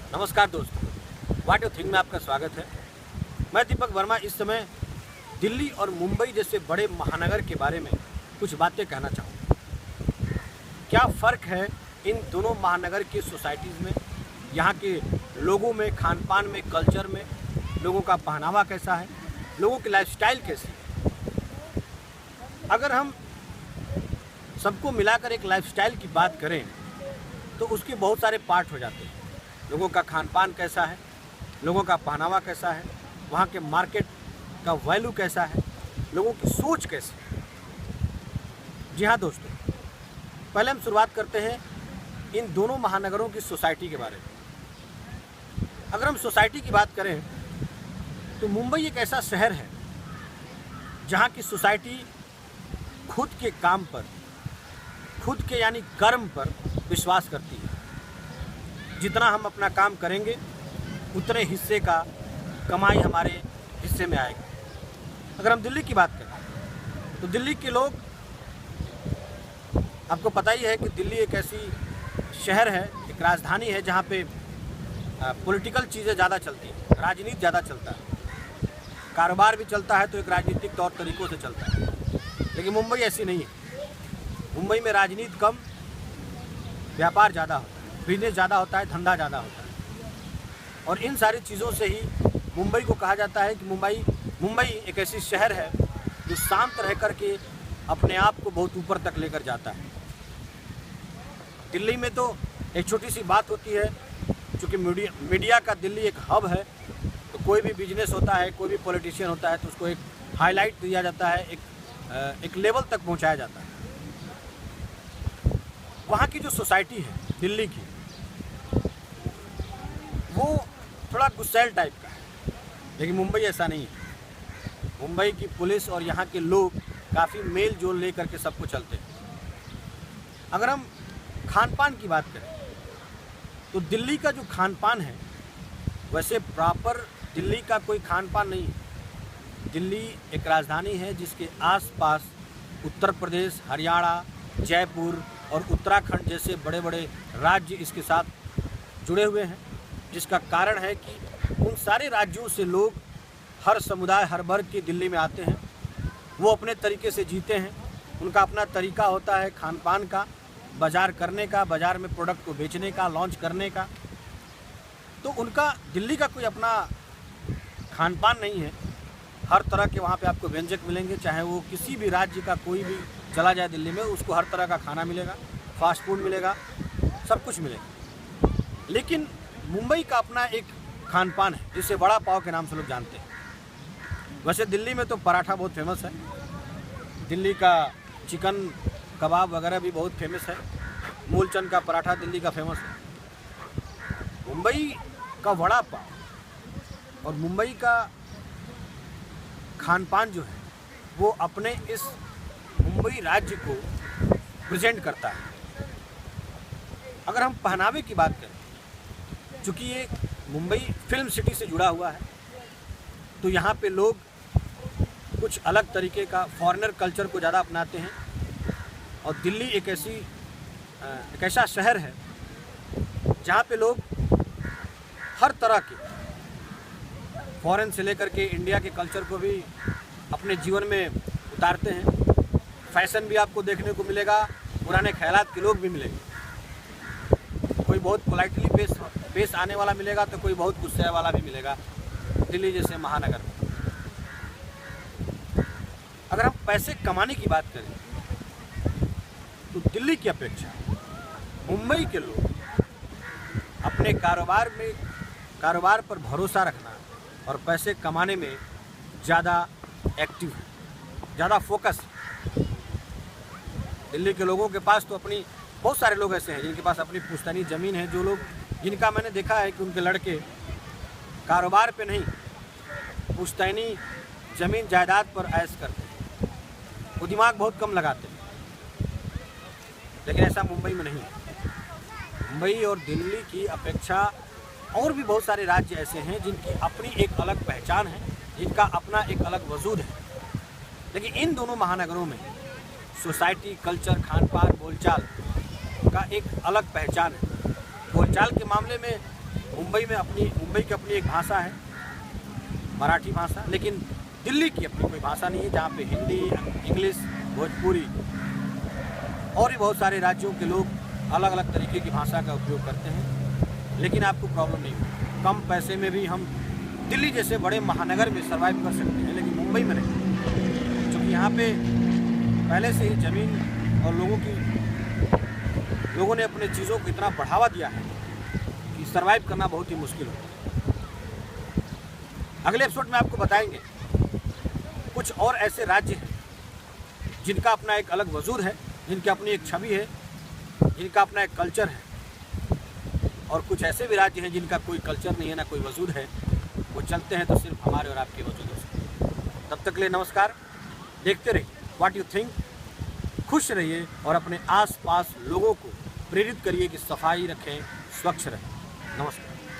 नमस्कार दोस्तों, what you think में आपका स्वागत है। मैं दीपक वर्मा इस समय दिल्ली और मुंबई जैसे बड़े महानगर के बारे में कुछ बातें कहना चाहूँगा। क्या फ़र्क है इन दोनों महानगर की सोसाइटीज़ में, यहाँ के लोगों में, खान पान में, कल्चर में, लोगों का पहनावा कैसा है, लोगों की लाइफस्टाइल कैसी है। अगर हम सबको मिलाकर एक लाइफस्टाइल की बात करें तो उसके बहुत सारे पार्ट हो जाते हैं। लोगों का खान पान कैसा है, लोगों का पहनावा कैसा है, वहाँ के मार्केट का वैल्यू कैसा है, लोगों की सोच कैसी है। जी हाँ दोस्तों, पहले हम शुरुआत करते हैं इन दोनों महानगरों की सोसाइटी के बारे में। अगर हम सोसाइटी की बात करें तो मुंबई एक ऐसा शहर है जहाँ की सोसाइटी खुद के काम पर, खुद के यानी कर्म पर विश्वास करती है। जितना हम अपना काम करेंगे उतने हिस्से का कमाई हमारे हिस्से में आएगी। अगर हम दिल्ली की बात करें तो दिल्ली के लोग, आपको पता ही है कि दिल्ली एक ऐसी शहर है, एक राजधानी है जहाँ पे पॉलिटिकल चीज़ें ज़्यादा चलती हैं, राजनीति ज़्यादा चलता है। कारोबार भी चलता है तो एक राजनीतिक तौर तरीक़ों से चलता है, लेकिन मुंबई ऐसी नहीं है। मुंबई में राजनीति कम, व्यापार ज़्यादा होता है, बिजनेस ज़्यादा होता है, धंधा ज़्यादा होता है। और इन सारी चीज़ों से ही मुंबई को कहा जाता है कि मुंबई एक ऐसी शहर है जो शांत रह कर के अपने आप को बहुत ऊपर तक लेकर जाता है। दिल्ली में तो एक छोटी सी बात होती है, चूँकि मीडिया का दिल्ली एक हब है, तो कोई भी बिजनेस होता है, कोई भी पॉलिटिशियन होता है तो उसको एक हाईलाइट दिया जाता है, एक लेवल तक पहुंचाया जाता है। वहाँ की जो सोसाइटी है दिल्ली की, वो थोड़ा गुस्सैल टाइप का है, लेकिन मुंबई ऐसा नहीं है। मुंबई की पुलिस और यहाँ के लोग काफ़ी मेल जोल ले करके सबको चलते हैं। अगर हम खान पान की बात करें तो दिल्ली का जो खान पान है, वैसे प्रॉपर दिल्ली का कोई खान पान नहीं है। दिल्ली एक राजधानी है जिसके आसपास उत्तर प्रदेश, हरियाणा, जयपुर और उत्तराखंड जैसे बड़े बड़े राज्य इसके साथ जुड़े हुए हैं, जिसका कारण है कि उन सारे राज्यों से लोग, हर समुदाय, हर वर्ग के दिल्ली में आते हैं। वो अपने तरीके से जीते हैं, उनका अपना तरीका होता है खान पान का, बाज़ार करने का, बाज़ार में प्रोडक्ट को बेचने का, लॉन्च करने का। तो उनका दिल्ली का कोई अपना खान पान नहीं है। हर तरह के वहाँ पे आपको व्यंजक मिलेंगे, चाहे वो किसी भी राज्य का कोई भी चला जाए दिल्ली में, उसको हर तरह का खाना मिलेगा, फास्ट फूड मिलेगा, सब कुछ मिलेगा। लेकिन मुंबई का अपना एक खान पान है जिसे वड़ा पाव के नाम से लोग जानते हैं। वैसे दिल्ली में तो पराठा बहुत फेमस है, दिल्ली का चिकन कबाब वगैरह भी बहुत फेमस है, मूलचंद का पराठा दिल्ली का फेमस है। मुंबई का वड़ा पाव और मुंबई का खान पान जो है वो अपने इस मुंबई राज्य को प्रेजेंट करता है। अगर हम पहनावे की बात करें, चूँकि ये मुंबई फिल्म सिटी से जुड़ा हुआ है, तो यहाँ पे लोग कुछ अलग तरीके का फॉरेनर कल्चर को ज़्यादा अपनाते हैं। और दिल्ली एक ऐसा शहर है जहाँ पे लोग हर तरह के फॉरेन से लेकर के इंडिया के कल्चर को भी अपने जीवन में उतारते हैं। फैशन भी आपको देखने को मिलेगा, पुराने ख्यालात के लोग भी मिलेंगे। कोई बहुत पोलाइटली पेश आने वाला मिलेगा तो कोई बहुत गुस्से वाला भी मिलेगा दिल्ली जैसे महानगर में। अगर हम पैसे कमाने की बात करें तो दिल्ली की अपेक्षा मुंबई के लोग अपने कारोबार पर भरोसा रखना और पैसे कमाने में ज़्यादा एक्टिव है, ज़्यादा फोकस है। दिल्ली के लोगों के पास तो अपनी, बहुत सारे लोग ऐसे हैं जिनके पास अपनी पुश्तैनी ज़मीन है, जो लोग, जिनका मैंने देखा है कि उनके लड़के कारोबार पे नहीं, पुश्तैनी ज़मीन जायदाद पर ऐश करते हैं। वो दिमाग बहुत कम लगाते हैं, लेकिन ऐसा मुंबई में नहीं है। मुंबई और दिल्ली की अपेक्षा और भी बहुत सारे राज्य ऐसे हैं जिनकी अपनी एक अलग पहचान है, जिनका अपना एक अलग वजूद है। लेकिन इन दोनों महानगरों में सोसाइटी, कल्चर, खान पान, बोलचाल का एक अलग पहचान है। बोलचाल के मामले में मुंबई की अपनी एक भाषा है, मराठी भाषा, लेकिन दिल्ली की अपनी कोई भाषा नहीं है, जहाँ पे हिंदी, इंग्लिश, भोजपुरी और भी बहुत सारे राज्यों के लोग अलग अलग तरीके की भाषा का उपयोग करते हैं। लेकिन आपको प्रॉब्लम नहीं होगी, कम पैसे में भी हम दिल्ली जैसे बड़े महानगर में सर्वाइव कर सकते हैं, लेकिन मुंबई में नहीं, क्योंकि यहाँ पे पहले से ही ज़मीन और लोगों ने अपने चीज़ों को इतना बढ़ावा दिया है कि सर्वाइव करना बहुत ही मुश्किल होता है। अगले एपिसोड में आपको बताएंगे कुछ और ऐसे राज्य हैं जिनका अपना एक अलग वजूद है, जिनकी अपनी एक छवि है, जिनका अपना एक कल्चर है, और कुछ ऐसे भी राज्य हैं जिनका कोई कल्चर नहीं है, ना कोई वजूद है, वो चलते हैं तो सिर्फ हमारे और आपके वजूदों से। तब तक के लिए नमस्कार, देखते रहिए व्हाट यू थिंक, खुश रहिए और अपने आसपास लोगों को प्रेरित करिए कि सफाई रखें, स्वच्छ रहें। नमस्कार।